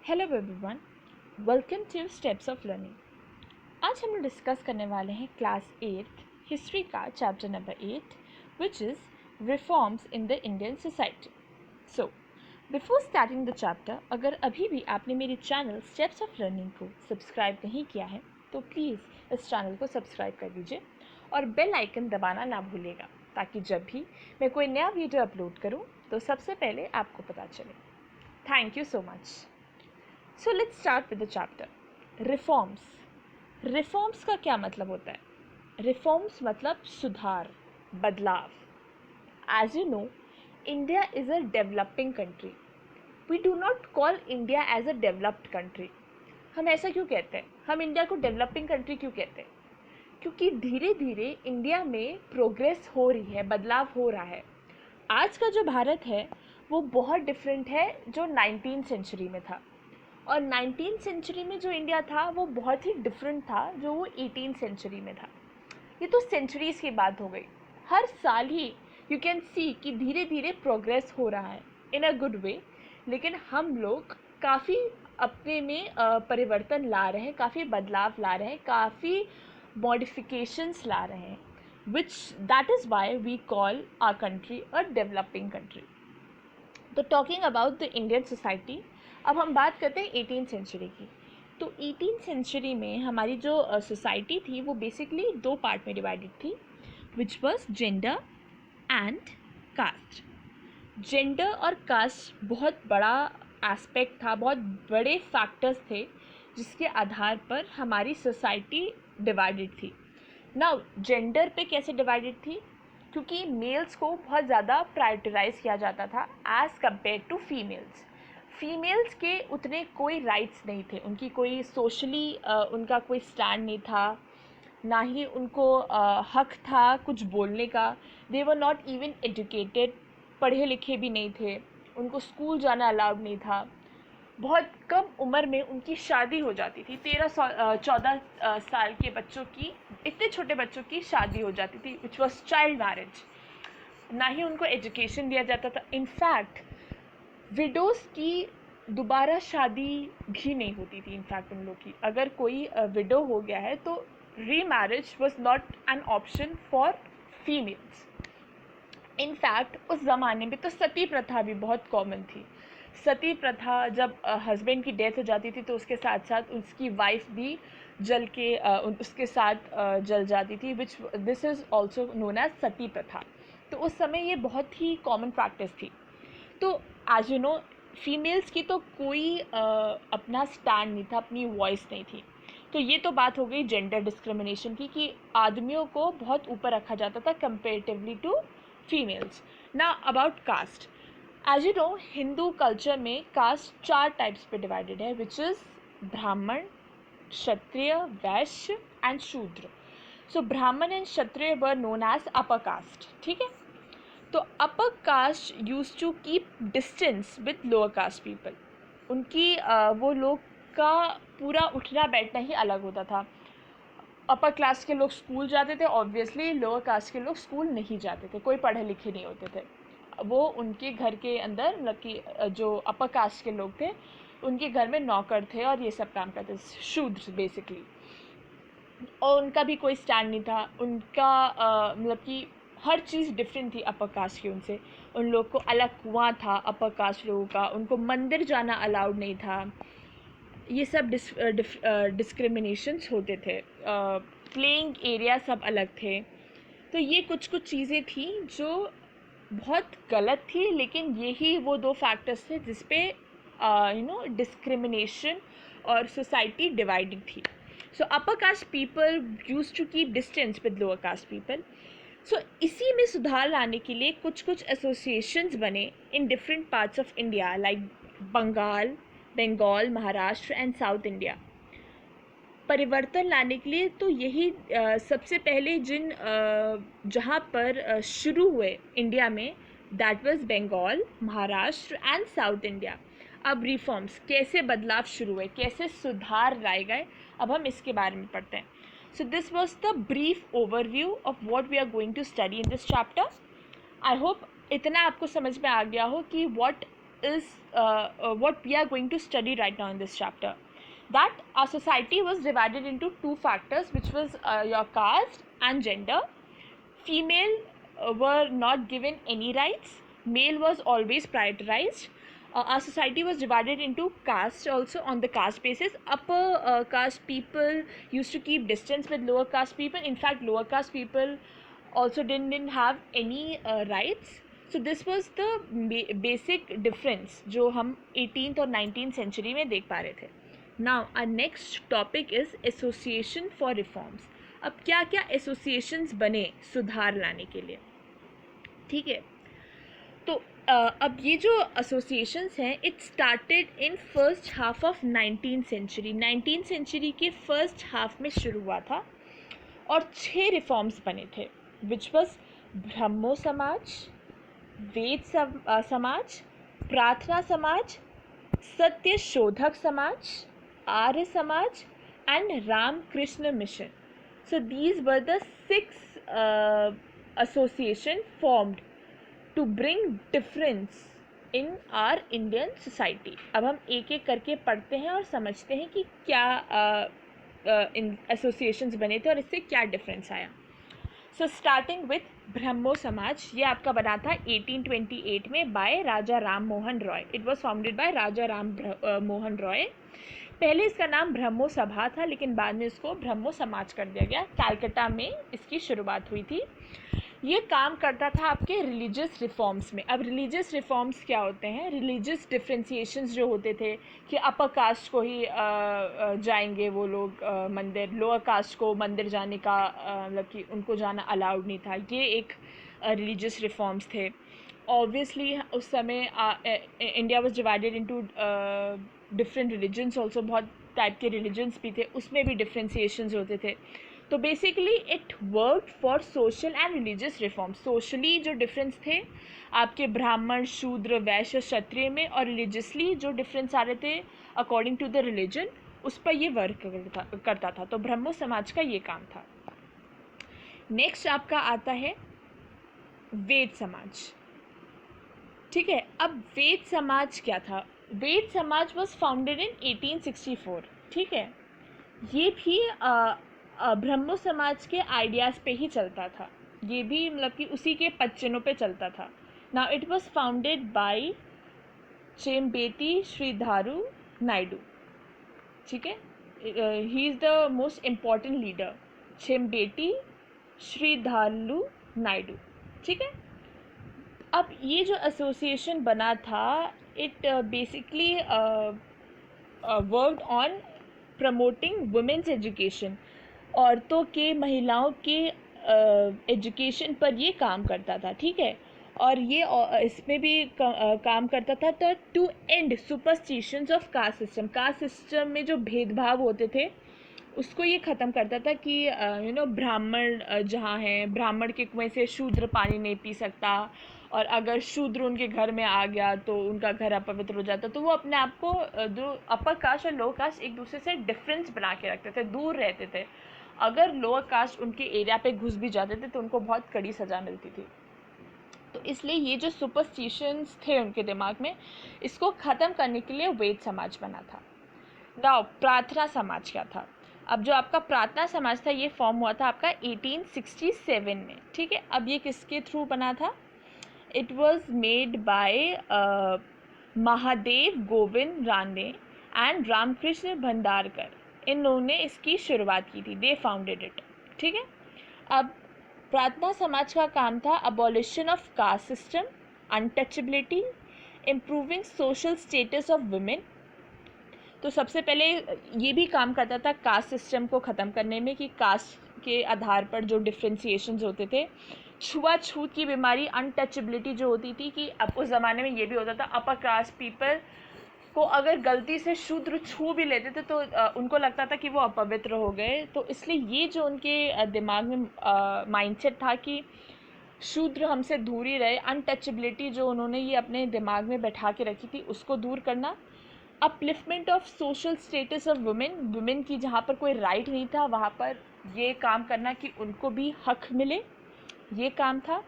Hello everyone, welcome two steps of learning. आज हम लोग डिस्कस करने वाले हैं क्लास 8 हिस्ट्री का chapter number 8 which is reforms in the Indian society. So before starting the chapter, अगर अभी भी आपने मेरे चैनल स्टेप्स ऑफ लर्निंग को सब्सक्राइब नहीं किया है तो प्लीज़ इस चैनल को सब्सक्राइब कर दीजिए और बेल आइकन दबाना ना भूलिएगा ताकि जब भी मैं कोई नया वीडियो अपलोड करूँ तो सबसे पहले आपको पता चले। Thank you so much. So let's start with the chapter reforms. Reforms का क्या मतलब होता है? रिफॉर्म्स मतलब सुधार, बदलाव। As you know, India is a developing country. We do not call India as a developed country. हम ऐसा क्यों कहते हैं? हम इंडिया को डेवलपिंग कंट्री क्यों कहते हैं? क्योंकि धीरे धीरे इंडिया में प्रोग्रेस हो रही है, बदलाव हो रहा है। आज का जो भारत है वो बहुत डिफरेंट है जो 19th सेंचुरी में था, और 19th सेंचुरी में जो इंडिया था वो बहुत ही डिफरेंट था जो वो 18th सेंचुरी में था। ये तो सेंचुरीज़ की बात हो गई। हर साल ही यू कैन सी कि धीरे धीरे प्रोग्रेस हो रहा है इन अ गुड वे, लेकिन हम लोग काफ़ी अपने में परिवर्तन ला रहे हैं, काफ़ी बदलाव ला रहे हैं, काफ़ी मॉडिफिकेशंस ला रहे हैं, which that is why we call our country a developing country. तो talking about the Indian society, अब हम बात करते हैं 18th सेंचुरी की। तो 18th सेंचुरी में हमारी जो सोसाइटी थी वो बेसिकली दो पार्ट में डिवाइडेड थी, which was gender and caste. Gender और कास्ट बहुत बड़ा एस्पेक्ट था, बहुत बड़े फैक्टर्स थे जिसके आधार पर हमारी सोसाइटी डिवाइडेड थी। नाउ जेंडर पे कैसे डिवाइडेड थी? क्योंकि मेल्स को बहुत ज़्यादा प्रायोरिटाइज किया जाता था as compare to females. Females के उतने कोई राइट्स नहीं थे, उनकी कोई सोशली उनका कोई स्टैंड नहीं था, ना ही उनको हक था कुछ बोलने का। दे वर नॉट इवन एजुकेटेड, पढ़े लिखे भी नहीं थे, उनको स्कूल जाना अलाउड नहीं था। बहुत कम उम्र में उनकी शादी हो जाती थी, 14 साल के बच्चों की, इतने छोटे बच्चों की शादी हो जाती थी, विच वॉज चाइल्ड मैरिज। ना ही उनको एजुकेशन दिया जाता था। इनफैक्ट विडोज़ की दोबारा शादी भी नहीं होती थी। इनफैक्ट उन लोग की अगर कोई विडो हो गया है तो री marriage was not an option for females. In fact उस ज़माने में तो सती प्रथा भी बहुत कॉमन थी। सती प्रथा जब हस्बैंड की डेथ हो जाती थी तो उसके साथ साथ उसकी वाइफ भी जल के उसके साथ जल जाती थी, which this is also known as sati प्रथा। तो उस समय ये बहुत ही कॉमन प्रैक्टिस थी। तो एज यू नो, फीमेल्स की तो कोई अपना स्टैंड नहीं था, अपनी वॉइस नहीं थी। तो ये तो बात हो गई जेंडर डिस्क्रिमिनेशन की, कि आदमियों को बहुत ऊपर रखा जाता था कंपेरेटिवली टू फीमेल्स। ना about caste, as you know Hindu culture में कास्ट 4 टाइप्स पे डिवाइडेड है, विच इज़ ब्राह्मण, क्षत्रिय, वैश्य and Shudra. So Brahmin and Kshatriya were known as upper caste. ठीक है, तो upper caste use to keep distance with lower caste people. उनकी वो लोग का पूरा उठना बैठना ही अलग होता था। अपर क्लास के लोग स्कूल जाते थे, ऑब्वियसली लोअर कास्ट के लोग स्कूल नहीं जाते थे, कोई पढ़े लिखे नहीं होते थे। वो उनके घर के अंदर, मतलब कि जो अपर कास्ट के लोग थे उनके घर में नौकर थे और ये सब काम करते थे, शूद्र बेसिकली। और उनका भी कोई स्टैंड नहीं था, उनका मतलब कि हर चीज़ डिफरेंट थी अपर कास्ट की उनसे। उन लोग को अलग कुआं था अपर कास्ट लोगों का, उनको मंदिर जाना अलाउड नहीं था। ये सब डिस्क्रिमिनेशंस होते थे। प्लेइंग एरिया सब अलग थे। तो ये कुछ कुछ चीज़ें थी जो बहुत गलत थी, लेकिन यही वो दो फैक्टर्स थे जिस पे डिस्क्रिमिनेशन और सोसाइटी डिवाइडेड थी। So upper caste people use to keep distance with lower caste people. So इसी में सुधार लाने के लिए कुछ कुछ एसोसिएशंस बने in different parts of India, like Bengal, Maharashtra and south India. परिवर्तन लाने के लिए तो यही सबसे पहले जहाँ पर शुरू हुए इंडिया में, that was Bengal, Maharashtra and south India. अब रिफॉर्म्स कैसे, बदलाव शुरू हुए, कैसे सुधार लाए गए, अब हम इसके बारे में पढ़ते हैं। So this was the brief overview of what we are going to study in this chapter. I hope इतना आपको समझ में आ गया हो कि what is what we are going to study right now in this chapter. That our society was divided into two factors, which was your caste and gender. Female were not given any rights. Male was always prioritized. Our society was divided into caste also on the caste basis. Upper caste people used to keep distance with lower caste people. In fact, lower caste people also didn't have any rights. So this was the basic difference जो हम 18th और 19th century में देख पा रहे थे. Now our next topic is association for reforms. अब क्या क्या एसोसिएशंस बने सुधार लाने के लिए, ठीक है. तो अब ये जो एसोसिएशंस हैं, it started in first half of 19th century. 19th century के फर्स्ट हाफ में शुरू हुआ था और 6 रिफॉर्म्स बने थे, विच वॉज ब्रह्मो समाज, वेद समाज, प्रार्थना समाज, सत्य शोधक Samaj, Arya Samaj and Ramakrishna Mission. So these were the 6 association formed to bring difference in our Indian society. अब हम एक एक करके पढ़ते हैं और समझते हैं कि क्या इन associations बने थे और इससे क्या difference आया. So starting with ब्रह्मो समाज, ये आपका बना था 1828 में by Raja Ram Mohan Roy. It was founded by Raja Ram Mohan Roy. पहले इसका नाम ब्रह्मो सभा था, लेकिन बाद में इसको ब्रह्मो समाज कर दिया गया. कलकत्ता में इसकी शुरुआत हुई थी. ये काम करता था आपके रिलीजियस रिफॉर्म्स में. अब रिलीजियस रिफॉर्म्स क्या होते हैं? रिलीजियस डिफ्रेंसिएशंस जो होते थे कि अपर कास्ट को ही जाएंगे वो लोग मंदिर, लोअर कास्ट को मंदिर जाने का मतलब कि उनको जाना अलाउड नहीं था. ये एक रिलीजियस रिफॉर्म्स थे. ऑब्वियसली उस समय India was divided into different religions also. बहुत टाइप के रिलीजन्स भी थे, उसमें भी डिफ्रेंसिएशंस होते थे. तो basically it work for social and religious reform. Socially जो डिफरेंस थे आपके ब्राह्मण, शूद्र, वैश्य, क्षत्रिय में, और रिलीजियसली जो डिफरेंस आ रहे थे अकॉर्डिंग टू द रिलीजन, उस पर ये वर्क करता था. तो ब्रह्मो समाज का ये काम था. नेक्स्ट आपका आता है वेद समाज, ठीक है. अब वेद समाज क्या था? वेद समाज वॉज फाउंडेड इन 1864, ठीक है. ये भी ब्रह्मो समाज के आइडियाज़ पे ही चलता था. ये भी मतलब कि उसी के पच्चनों पे चलता था. Now it was founded by Chembeti Sridharu Naidu, ठीक है. He is the most important leader, Chembeti Sridharu Naidu, ठीक है. अब ये जो एसोसिएशन बना था, it basically worked on promoting women's education. औरतों के, महिलाओं के एजुकेशन पर ये काम करता था, ठीक है. और ये इसमें भी काम करता था तो to end superstitions of caste system. Caste system में जो भेदभाव होते थे उसको ये ख़त्म करता था कि ब्राह्मण जहाँ हैं, ब्राह्मण के कुएं से शूद्र पानी नहीं पी सकता, और अगर शूद्र उनके घर में आ गया तो उनका घर अपवित्र हो जाता. तो वो अपने आप को जो अपर कास्ट और लोअर कास्ट एक दूसरे से डिफरेंस बना के रखते थे, दूर रहते थे. अगर लोअर कास्ट उनके एरिया पे घुस भी जाते थे तो उनको बहुत कड़ी सज़ा मिलती थी. तो इसलिए ये जो सुपरस्टिशंस थे उनके दिमाग में, इसको ख़त्म करने के लिए वेद समाज बना था. नाउ प्रार्थना समाज क्या था? अब जो आपका प्रार्थना समाज था ये फॉर्म हुआ था आपका 1867 में, ठीक है. अब ये किसके थ्रू बना था? It was made by Mahadev Govind Ranade and Ramakrishna Bhandarkar. इन्होंने इसकी शुरुआत की थी. दे फाउंडेड इट, ठीक है. अब प्रार्थना समाज का काम था abolition of caste system, untouchability, improving social status of women. तो सबसे पहले ये भी काम करता था कास्ट सिस्टम को ख़त्म करने में, कि कास्ट के आधार पर जो डिफ्रेंसिएशंस होते थे, छुआछूत की बीमारी, अनटचेबिलिटी जो होती थी, कि अब उस ज़माने में ये भी होता था अपर कास्ट पीपल को अगर गलती से शूद्र छू भी लेते थे तो उनको लगता था कि वो अपवित्र हो गए. तो इसलिए ये जो उनके दिमाग में माइंडसेट था कि शूद्र हमसे दूर ही रहे, अनटचेबिलिटी जो उन्होंने ये अपने दिमाग में बैठा के रखी थी, उसको दूर करना. Upliftment of social status of women, women की जहाँ पर कोई राइट नहीं था वहाँ पर ये काम करना कि उनको भी हक मिले, ये काम था.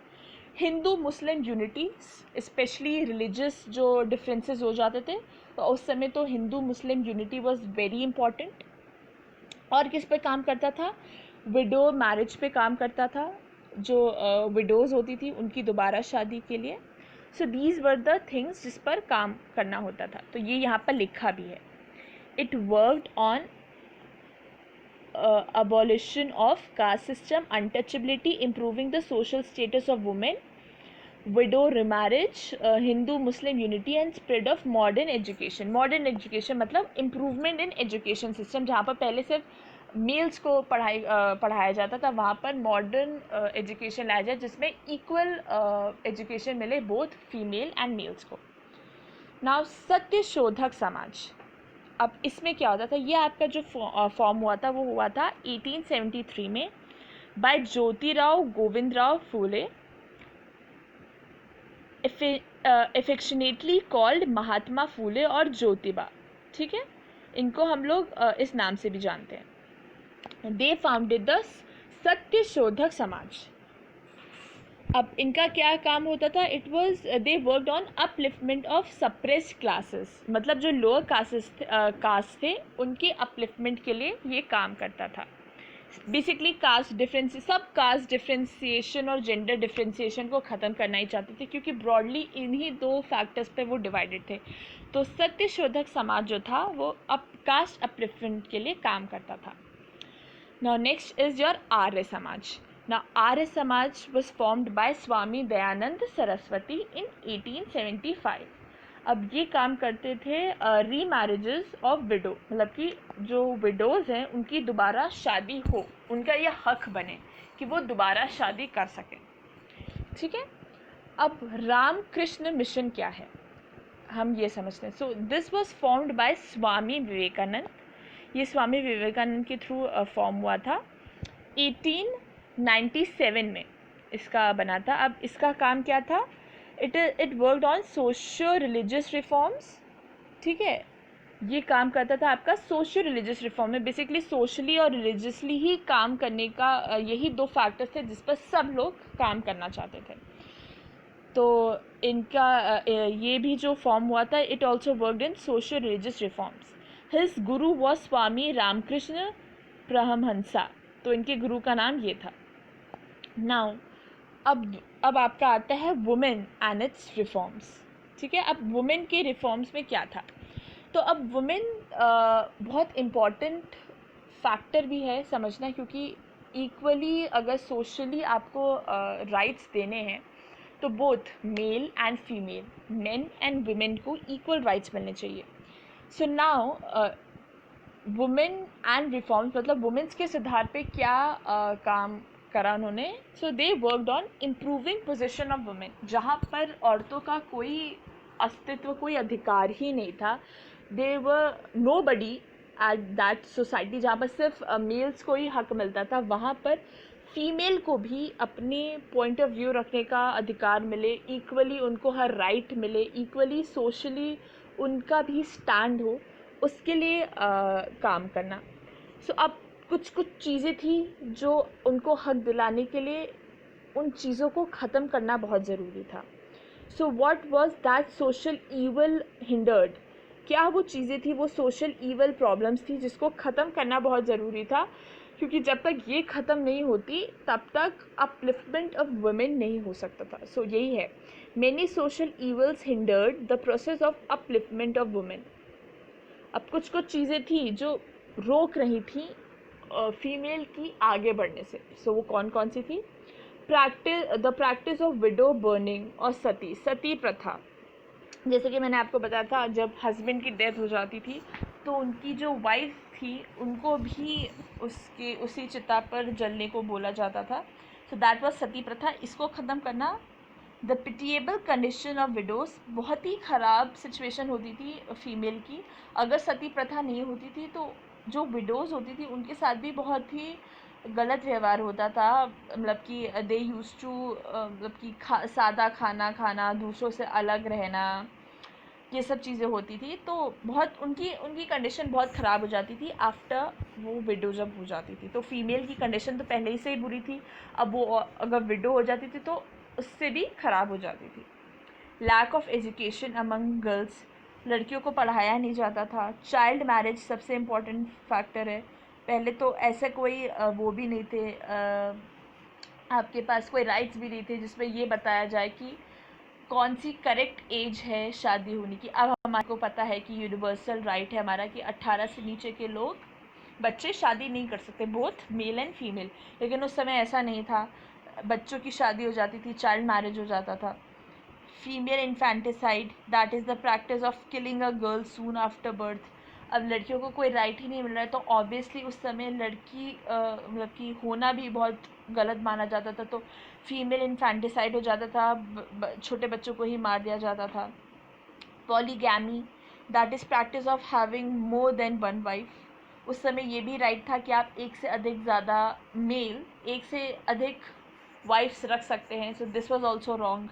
Hindu Muslim unity, specially religious जो डिफरेंसेस हो जाते थे तो उस समय तो Hindu Muslim unity was very important. और किस पे काम करता था? विडो मैरिज पे काम करता था, जो विडोज़ होती थी उनकी दोबारा शादी के लिए। So these were the things जिस पर काम करना होता था, तो ये यहाँ पर लिखा भी है। It worked on abolition of caste system, untouchability, improving the social status of women, widow remarriage, Hindu Muslim unity and spread of modern education. Modern education मतलब improvement in education system, जहाँ पर पहले सिर्फ मेल्स को पढ़ाया जाता था, वहाँ पर मॉडर्न एजुकेशन लाया जाए जिसमें इक्वल एजुकेशन मिले बोथ फीमेल एंड मेल्स को। नाउ सत्यशोधक समाज, अब इसमें क्या होता था? ये आपका जो फॉर्म हुआ था वो हुआ था 1873 में बाय ज्योतिराव गोविंदराव फूले, एफेक्शनेटली कॉल्ड महात्मा फूले और ज्योतिबा। ठीक है, इनको हम लोग इस नाम से भी जानते हैं। दे फाउंडेड द सत्यशोधक समाज। अब इनका क्या काम होता था? It was they worked on upliftment of suppressed classes, मतलब जो लोअर कास्ट थे उनके अपलिफ्टमेंट के लिए ये काम करता था। बेसिकली कास्ट डिफरेंस, सब कास्ट डिफरेंशिएशन और जेंडर डिफरेंशिएशन को ख़त्म करना ही चाहते थे, क्योंकि ब्रॉडली इन्हीं दो फैक्टर्स पे वो डिवाइडेड थे। तो सत्यशोधक समाज जो था वो कास्ट अपलिफ्टमेंट के लिए काम करता था। Now next is your Arya Samaj. Now, Arya Samaj was formed by Swami Dayanand Saraswati in 1875. अब ये काम करते थे रीमैरिजेस ऑफ विडो, मतलब कि जो विडोज़ हैं उनकी दोबारा शादी हो, उनका ये हक बने कि वो दोबारा शादी कर सकें। ठीक है, अब रामकृष्ण मिशन क्या है हम ये समझते हैं। So this was formed by Swami Vivekananda. ये स्वामी विवेकानंद के थ्रू फॉर्म हुआ था। 1897 में इसका बना था। अब इसका काम क्या था? It worked on social religious reforms. ठीक है, ये काम करता था आपका सोशल रिलीजियस रिफॉर्म में। बेसिकली सोशली और रिलीजियसली ही काम करने का यही दो फैक्टर्स थे जिस पर सब लोग काम करना चाहते थे। तो इनका ये भी जो फॉर्म हुआ था, it also worked in social religious reforms. His Guru was Swami Ramakrishna Paramahansa, तो इनके गुरु का नाम ये था। नाउ अब आपका आता है वुमेन एंड इट्स रिफॉर्म्स। ठीक है, अब वुमेन के रिफॉर्म्स में क्या था? तो अब वुमेन बहुत इम्पॉर्टेंट फैक्टर भी है समझना, क्योंकि इक्वली अगर सोशली आपको राइट्स देने हैं तो both male and female, men and women को इक्वल राइट्स मिलने चाहिए। So now women and reforms मतलब वुमेन्स के सुधार पे क्या काम करा उन्होंने। So they worked on improving position of women, जहाँ पर औरतों का कोई अस्तित्व, कोई अधिकार ही नहीं था। दे वर नोबडी एट दैट सोसाइटी, जहाँ पर सिर्फ मेल्स को ही हक मिलता था, वहाँ पर फीमेल को भी अपने पॉइंट ऑफ व्यू रखने का अधिकार मिले, इक्वली उनको हर राइट मिले, इक्वली सोशली उनका भी स्टैंड हो, उसके लिए काम करना। सो अब कुछ चीज़ें थी जो उनको हक दिलाने के लिए उन चीज़ों को ख़त्म करना बहुत ज़रूरी था। So what was that social evil hindered? क्या वो चीज़ें थी, वो सोशल ईवल प्रॉब्लम्स थी जिसको ख़त्म करना बहुत ज़रूरी था, क्योंकि जब तक ये ख़त्म नहीं होती तब तक अपलिफ्टमेंट ऑफ वुमेन नहीं हो सकता था। सो यही है, many social evils hindered the process of upliftment of women. अब कुछ चीज़ें थी जो रोक रही थी फीमेल की आगे बढ़ने से। सो वो कौन सी थी? The practice of window burning और सती प्रथा। जैसे कि मैंने आपको बताया था, जब हस्बैंड की डेथ हो जाती थी तो उनकी जो वाइफ थी उनको भी उसी चिता पर जलने को बोला जाता था। सो दैट वाज सती प्रथा। इसको ख़त्म करना। The pitiable condition of widows, बहुत ही ख़राब सिचुएशन होती थी फीमेल की। अगर सती प्रथा नहीं होती थी तो जो विडोज़ होती थी उनके साथ भी बहुत ही गलत व्यवहार होता था। मतलब कि दे यूज़ टू मतलब कि सादा खाना खाना, दूसरों से अलग रहना, ये सब चीज़ें होती थी। तो बहुत उनकी कंडीशन बहुत ख़राब हो जाती थी आफ्टर वो विडो जब हो जाती थी। तो फीमेल की कंडीशन तो पहले ही से ही बुरी थी, अब वो अगर विडो हो जाती थी तो उससे भी ख़राब हो जाती थी। Lack of education among girls, लड़कियों को पढ़ाया नहीं जाता था। चाइल्ड मैरिज सबसे इम्पॉर्टेंट फैक्टर है। पहले तो ऐसे कोई वो भी नहीं थे, आपके पास कोई राइट्स भी नहीं थे जिसमें ये बताया जाए कि कौन सी करेक्ट एज है शादी होने की। अब हमारे को पता है कि यूनिवर्सल राइट है हमारा कि 18 से नीचे के लोग बच्चे शादी नहीं कर सकते, बोथ मेल एंड फीमेल। लेकिन उस समय ऐसा नहीं था, बच्चों की शादी हो जाती थी, चाइल्ड मैरिज हो जाता था। Female infanticide, that is the practice of killing a girl soon after birth. अब लड़कियों को कोई राइट ही नहीं मिल रहा है तो ऑब्वियसली उस समय लड़की मतलब कि होना भी बहुत गलत माना जाता था, तो फीमेल इन्फेंटिसाइड हो जाता था, छोटे बच्चों को ही मार दिया जाता था। Polygamy, that is practice of having more than one wife. उस समय ये भी राइट था कि आप एक से अधिक ज़्यादा मेल, एक से अधिक वाइफ्स रख सकते हैं, so this was also wrong.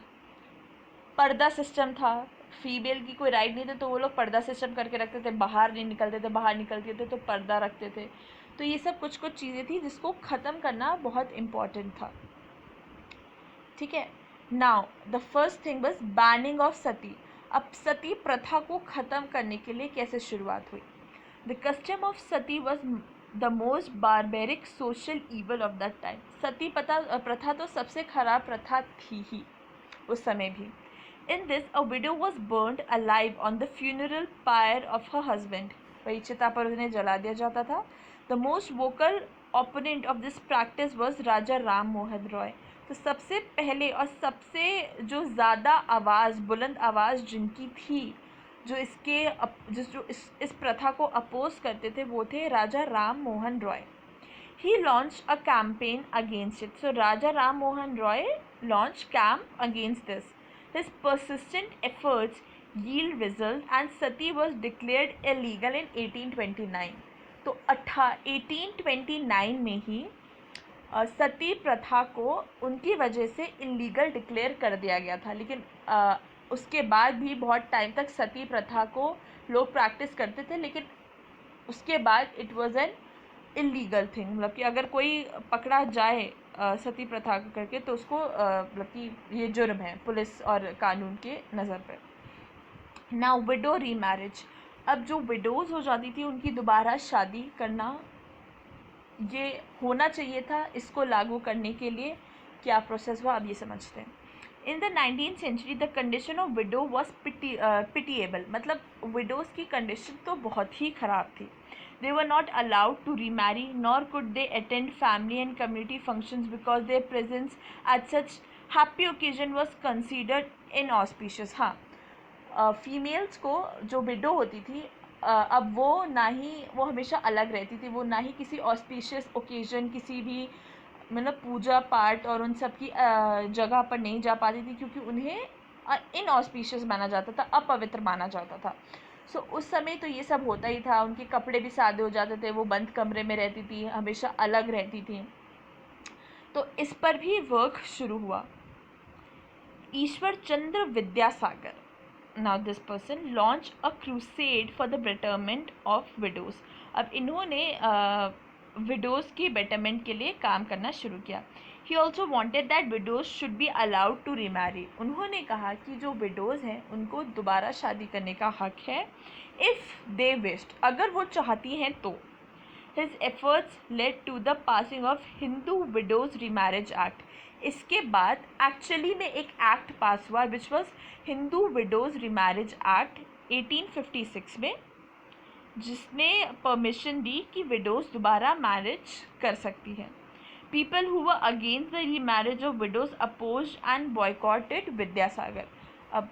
पर्दा सिस्टम था, फीमेल की कोई राइट नहीं थी तो वो लोग पर्दा सिस्टम करके रखते थे, बाहर नहीं निकलते थे, बाहर निकलते थे तो पर्दा रखते थे। तो ये सब कुछ कुछ चीज़ें थी जिसको ख़त्म करना बहुत इम्पॉर्टेंट था। ठीक है, now the first thing was banning of sati. अब सती प्रथा को ख़त्म करने के लिए कैसे शुरुआत हुई? The custom of sati was the most barbaric social evil of that time. Sati प्रथा तो सबसे खराब प्रथा थी ही उस समय भी। In this, a widow was burned alive on the funeral pyre of her husband. वही चिता पर उन्हें जला दिया जाता था। The most vocal opponent of this practice was राजा राम मोहन रॉय। तो सबसे पहले और सबसे जो ज़्यादा आवाज़, बुलंद आवाज़ जिनकी थी, जो इस प्रथा को अपोज करते थे, वो थे राजा Ram Mohan Roy. He launched a campaign against it. So Raja Ram Mohan Roy launched camp against this. His persistent efforts yield result and sati was declared illegal in 1829. तो 1829 में ही सती प्रथा को उनकी वजह से इलीगल डिक्लेयर कर दिया गया था। लेकिन उसके बाद भी बहुत टाइम तक सती प्रथा को लोग प्रैक्टिस करते थे, लेकिन उसके बाद it was an illegal thing. मतलब कि अगर कोई पकड़ा जाए सती प्रथा करके तो उसको मतलब कि ये जुर्म है पुलिस और कानून के नज़र पर। नाउ विडो रीमैरिज, अब जो विडोज़ हो जाती थी उनकी दोबारा शादी करना, ये होना चाहिए था। इसको लागू करने के लिए क्या प्रोसेस हुआ अब ये समझते हैं। In the 19th century the condition of widow was pitiable, मतलब विडोज़ की कंडीशन तो बहुत ही ख़राब थी। They were not allowed to remarry, nor could they attend family and community functions because their presence at such happy occasion was considered inauspicious. हाँ, females को जो window होती थी, अब वो ना ही वो हमेशा अलग रहती थी, वो ना ही किसी ऑस्पिशियस ओकेजन, किसी भी मतलब पूजा पाठ और उन सब की जगह पर नहीं जा पाती थी, क्योंकि उन्हें इनऑस्पिशियस माना जाता था, अपवित्र माना जाता था। सो उस समय तो ये सब होता ही था। उनके कपड़े भी सादे हो जाते थे, वो बंद कमरे में रहती थी, हमेशा अलग रहती थी। तो इस पर भी वर्क शुरू हुआ। Ishwar Chandra Vidyasagar, now this person launch a crusade for the betterment of widows. अब इन्होंने विडोज़ की बेटरमेंट के लिए काम करना शुरू किया। He also wanted that widows should be allowed to remarry. उन्होंने कहा कि जो विडोज़ हैं उनको दोबारा शादी करने का हक है, इफ़ दे विश्ड, अगर वो चाहती हैं तो। His efforts led to the passing of Hindu Widows Remarriage Act. इसके बाद एक्चुअली में एक एक्ट पास हुआ which was Hindu widows remarriage act 1856 में, जिसने परमिशन दी कि विडोज़ दोबारा मैरिज कर सकती हैं। People who were against the remarriage of widows oppose and boycotted Vidyasagar. अब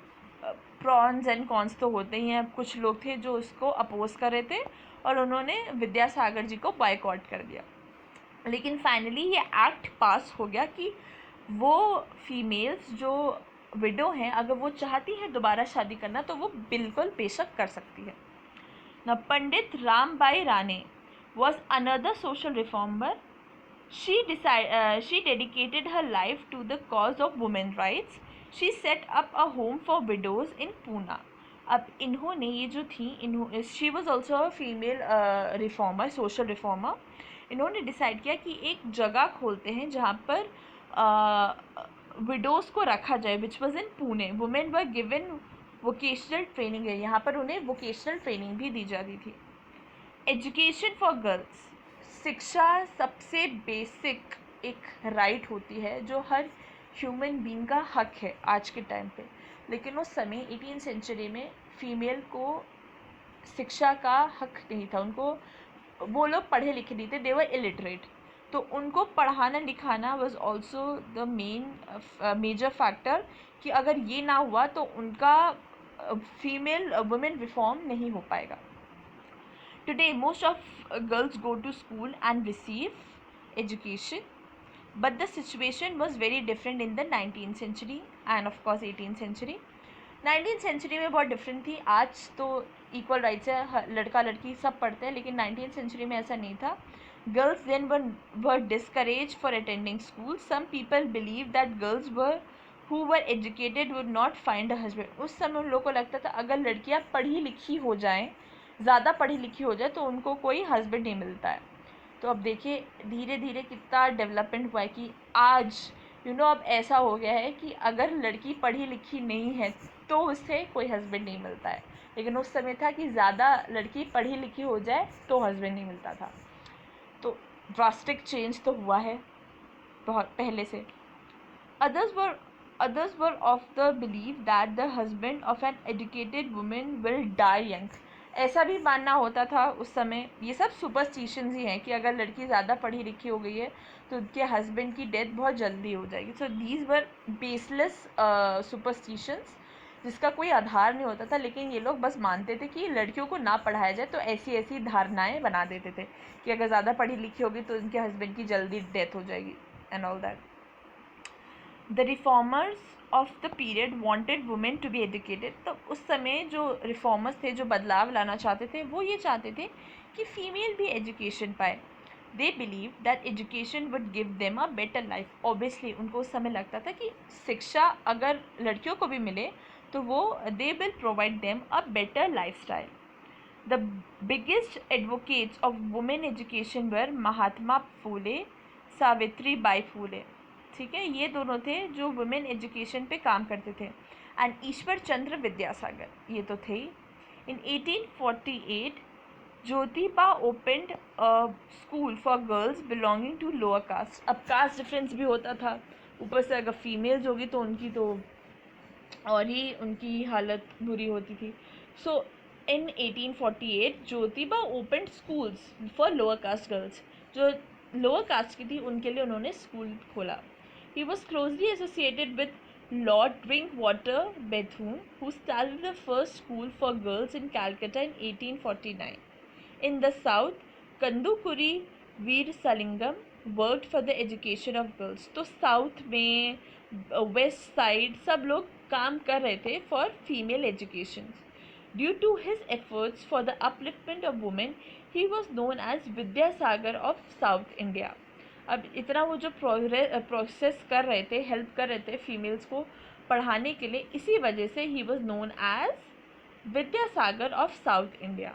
प्रॉन्स एंड कॉन्स तो होते ही हैं, कुछ लोग थे जो उसको अपोज कर रहे थे और उन्होंने विद्यासागर जी को बॉयकॉट कर दिया। लेकिन फाइनली ये एक्ट पास हो गया कि वो फीमेल्स जो विडो हैं, अगर वो चाहती हैं दोबारा शादी करना तो वो बिल्कुल बेशक कर सकती है ना। Pandit Ramabai Ranade was another social reformer. she dedicated her life to the cause of women rights. She set up a home for widows in Pune. अब इन्होंने ये जो थी, she was also a female reformer, social reformer. इन्होंने decide किया कि एक जगह खोलते हैं जहाँ पर विडोज़ को रखा जाए, which was in Pune. Women were given vocational training है, यहाँ पर उन्हें वोकेशनल ट्रेनिंग भी दी जाती थी. एजुकेशन फॉर गर्ल्स, शिक्षा सबसे बेसिक एक राइट होती है जो हर ह्यूमन बीइंग का हक है आज के टाइम पे. लेकिन उस समय 18th सेंचुरी में फीमेल को शिक्षा का हक नहीं था. उनको, वो लोग पढ़े लिखे नहीं थे, दे वर इलिटरेट. तो उनको पढ़ाना लिखाना was also the major factor कि अगर ये ना हुआ तो उनका फीमेल वुमेन रिफॉर्म नहीं हो पाएगा. Today, most of girls go to school and receive education, but the situation was very different in the 19th century and of course 18th century. 19th century में बहुत डिफरेंट थी. आज तो equal rights है, लड़का लड़की सब पढ़ते हैं, लेकिन 19th century में ऐसा नहीं था. Girls then were discouraged for attending school. Some people believed that girls who were educated would not find a husband. उस समय उन लोगों को लगता था अगर लड़कियां पढ़ी लिखी हो जाएं, ज़्यादा पढ़ी लिखी हो जाए तो उनको कोई हस्बैंड नहीं मिलता है. तो अब देखिए धीरे धीरे कितना डेवलपमेंट हुआ है कि आज अब ऐसा हो गया है कि अगर लड़की पढ़ी लिखी नहीं है तो उससे कोई हस्बैंड नहीं मिलता है. लेकिन उस समय था कि ज़्यादा लड़की पढ़ी लिखी हो जाए तो हस्बैंड नहीं मिलता था. तो ड्रास्टिक चेंज तो हुआ है बहुत पहले से. Others were of the belief that the husband of an educated woman will die young. ऐसा भी मानना होता था उस समय. ये सब सुपरस्टिशंस ही हैं कि अगर लड़की ज़्यादा पढ़ी लिखी हो गई है तो उनके हस्बैंड की डेथ बहुत जल्दी हो जाएगी. So these were baseless superstitions जिसका कोई आधार नहीं होता था, लेकिन ये लोग बस मानते थे कि लड़कियों को ना पढ़ाया जाए. तो ऐसी ऐसी धारणाएं बना देते थे कि अगर ज़्यादा पढ़ी लिखी होगी तो उनके हस्बैंड की जल्दी डेथ हो जाएगी and all that. The reformers of the period wanted women to be educated. तो उस समय जो रिफॉर्मर्स थे, जो बदलाव लाना चाहते थे, वो ये चाहते थे कि फीमेल भी एजुकेशन पाए. They believe that education would give them a better life. Obviously उनको उस समय लगता था कि शिक्षा अगर लड़कियों को भी मिले तो वो they will provide them a better lifestyle. The biggest advocates of women education were Mahatma Phule, Savitri Bai Phule. ठीक है, ये दोनों थे जो वुमेन एजुकेशन पे काम करते थे. एंड ईश्वर चंद्र विद्यासागर, ये तो थे. In 1848 Jyotiba opened school for girls belonging to lower caste. अब कास्ट डिफरेंस भी होता था, ऊपर से अगर फीमेल्स होगी तो उनकी तो और ही उनकी हालत बुरी होती थी. सो इन 1848 Jyotiba opened schools for lower caste girls. जो लोअर कास्ट की थी उनके लिए उन्होंने स्कूल खोला. He was closely associated with Lord Drinkwater Bethune, who started the first school for girls in Calcutta in 1849. In the south, Kandukuri Veer Salingam worked for the education of girls. तो south में west side सब लोग काम कर रहे थे for female education. Due to his efforts for the upliftment of women he was known as Vidyasagar of south India. अब इतना वो जो प्रोसेस कर रहे थे, हेल्प कर रहे थे फीमेल्स को पढ़ाने के लिए, इसी वजह से he was known as Vidyasagar of south India.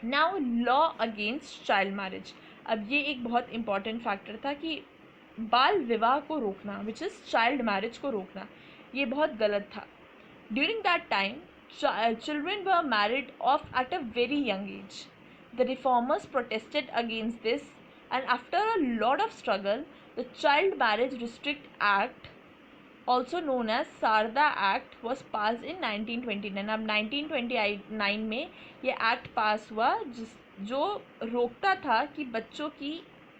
Now law against child marriage. अब ये एक बहुत इम्पॉर्टेंट फैक्टर था कि बाल विवाह को रोकना, विच इज़ चाइल्ड मैरिज को रोकना, ये बहुत गलत था. During that time children were married off at a very young age. The reformers protested against this, and after a lot of struggle, the Child Marriage Restrict Act, also known as Sarda Act, was passed in 1929. अब 1929 में ये act पास हुआ जो रोकता था कि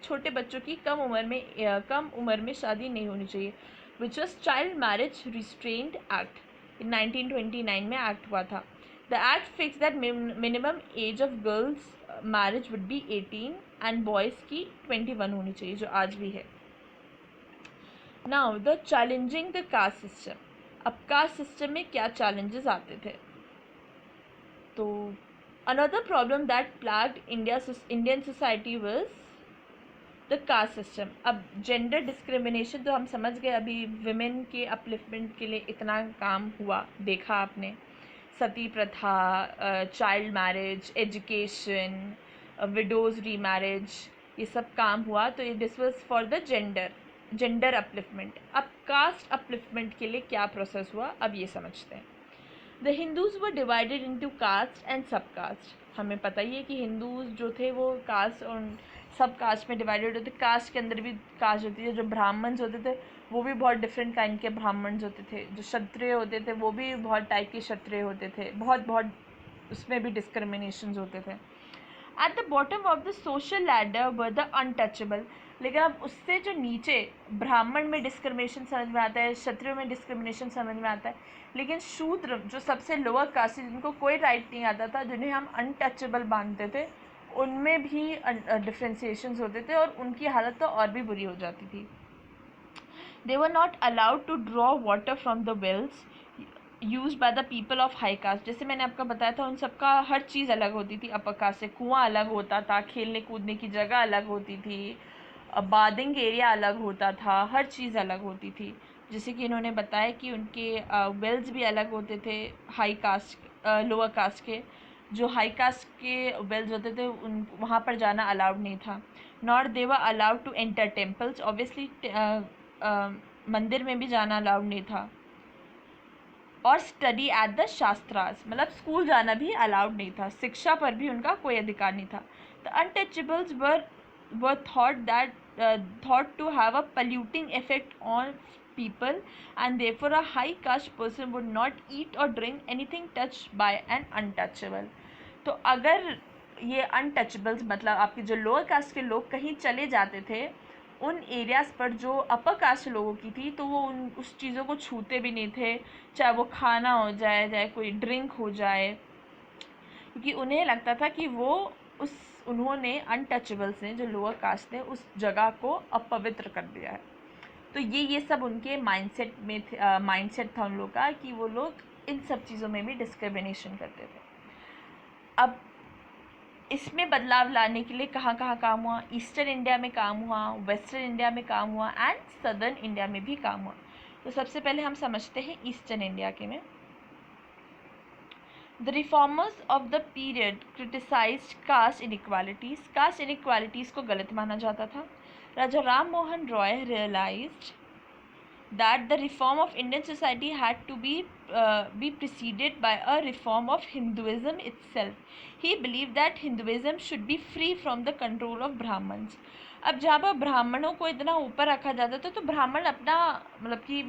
छोटे बच्चों की कम उम्र में शादी नहीं होनी चाहिए, which was Child Marriage Restraint Act. In 1929 में एक्ट हुआ था. The act fixed that minimum age of girls marriage would be 18 and boys की 21 होनी चाहिए, जो आज भी है. Now the challenging the caste system. अब कास्ट सिस्टम में क्या चैलेंजेस आते थे? तो another problem that plagued Indian society was the caste system. अब जेंडर डिस्क्रिमिनेशन तो हम समझ गए, अभी विमेन के अपलिफ्टमेंट के लिए इतना काम हुआ, देखा आपने, सती प्रथा, child marriage, education, widows remarriage, ये सब काम हुआ. तो this was for the gender. Gender upliftment. अब कास्ट अपलिफ्टमेंट के लिए क्या प्रोसेस हुआ, अब ये समझते हैं। The Hindus were divided into caste and sub caste. हमें पता ही है कि हिंदूज जो थे वो कास्ट और सब कास्ट में डिवाइडेड होते। कास्ट के अंदर भी कास्ट होती है। जो ब्राह्मण्स होते थे वो भी बहुत डिफरेंट काइंड के ब्राह्मण्स होते थे। जो क्षत्रिय होते थे वो भी बहुत टाइप के क्षत्रिय होते थे। बहुत उसमें भी डिस्क्रिमिनेशंस होते थे। At the bottom of the social ladder were the untouchable. लेकिन अब उससे जो नीचे ब्राह्मण में डिस्क्रिमिनेशन समझ में आता है, क्षत्रियों में डिस्क्रिमिनेशन समझ में आता है, लेकिन शूद्र जो सबसे लोअर कास्ट जिनको कोई राइट नहीं आता था, जिन्हें हम अनटचेबल मानते थे, उनमें भी डिफ्रेंसिएशंस होते थे और उनकी हालत तो और भी बुरी हो जाती थी। They were not allowed to draw water from the wells use by the people of high caste. जैसे मैंने आपको बताया था, उन सबका हर चीज़ अलग होती थी। अपर कास्ट से कुआं अलग होता था, खेलने कूदने की जगह अलग होती थी, बादिंग एरिया अलग होता था, हर चीज़ अलग होती थी। जैसे कि इन्होंने बताया कि उनके वेल्स भी अलग होते थे हाई कास्ट लोअर कास्ट के। जो हाई कास्ट के वेल्स होते थे उन वहाँ पर जाना अलाउड नहीं था। Not they were allowed to enter temples. Obviously मंदिर में भी जाना अलाउड नहीं था। और स्टडी एट द शास्त्रास, मतलब स्कूल जाना भी अलाउड नहीं था। शिक्षा पर भी उनका कोई अधिकार नहीं था। The untouchables were thought to have a polluting effect on people, and therefore a high caste person would not eat or drink anything touched by an untouchable. तो अगर ये अनटचेबल्स मतलब आपके जो लोअर कास्ट के लोग कहीं चले जाते थे उन एरियाज़ पर जो अपर कास्ट लोगों की थी, तो वो उस चीज़ों को छूते भी नहीं थे, चाहे वो खाना हो जाए, चाहे कोई ड्रिंक हो जाए, क्योंकि उन्हें लगता था कि उन्होंने अनटचेबल्स ने जो लोअर कास्ट ने उस जगह को अपवित्र कर दिया है। तो ये सब उनके माइंडसेट में माइंडसेट था उन लोगों का कि वो लोग इन सब चीज़ों में भी डिस्क्रिमिनेशन करते थे। अब इसमें बदलाव लाने के लिए कहाँ कहाँ काम हुआ? ईस्टर्न इंडिया में काम हुआ, वेस्टर्न इंडिया में काम हुआ एंड सदर्न इंडिया में भी काम हुआ। तो सबसे पहले हम समझते हैं ईस्टर्न इंडिया के में। The reformers of the period criticized caste inequalities. Caste inequalities को गलत माना जाता था। राजा Ram Mohan Roy realized that the reform of Indian society had to be preceded by a reform of Hinduism itself. He believed that Hinduism should be free from the control of Brahmins. अब जहाँ पर ब्राह्मणों को इतना ऊपर रखा जाता था, तो ब्राह्मण अपना मतलब कि